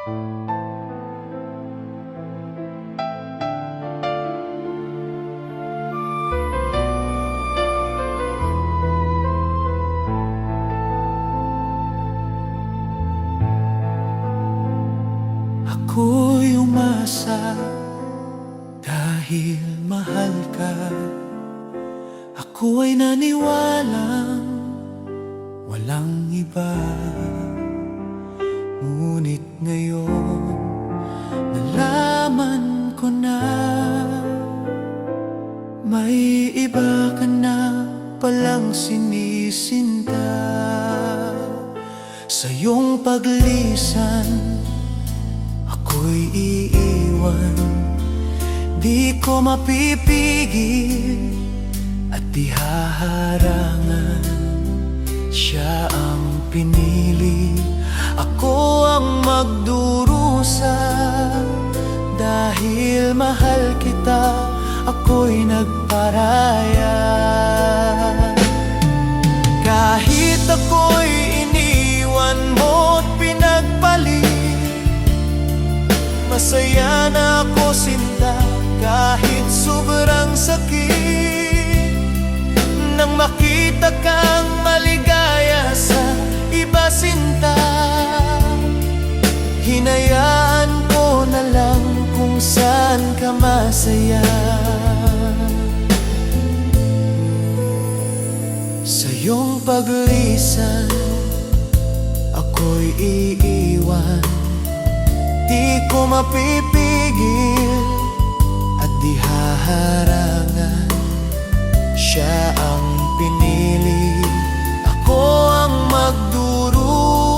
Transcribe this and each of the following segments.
Ako'y umasa dahil mahal ka. Ako ay naniwalang walang iba. Ngunit ngayon nalaman ko na may iba ka na palang sinisinta. Sa iyong paglisan ako'y iiwan. Di ko mapipigil at di haharangan. Siya ang pinili, ako ang magdurusa. Dahil mahal kita, ako'y nagparaya. Kahit ako'y iniwan mo't pinagpalit, masaya na ako sinta. Kahit sobrang sakit, nang makita kang maligaya sa iba sinta, hinayaan ko na lang kung saan ka masaya. Sa iyong paglisan ako'y iiwan. Di ko mapipigil at di haharangan. Siya ang pinili, ako ang magdurusa.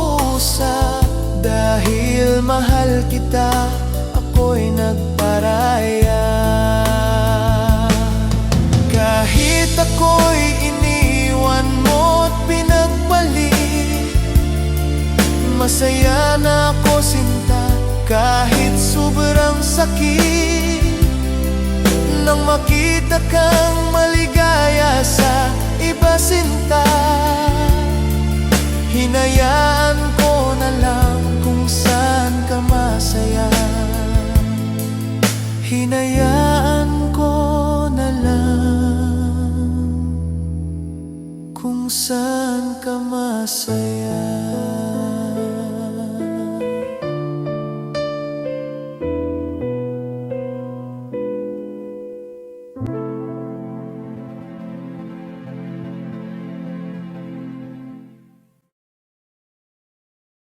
Dahil mahal kita, ako'y nagparaya. Kahit ako'y iniwan mo't pinagpalit, masaya na ako sinta. Kahit sobrang sakit, nang makita kang maligaya sa iba sinta, hinayaan ko na lang kung saan ka masaya. Hinayaan ko na lang kung saan ka masaya.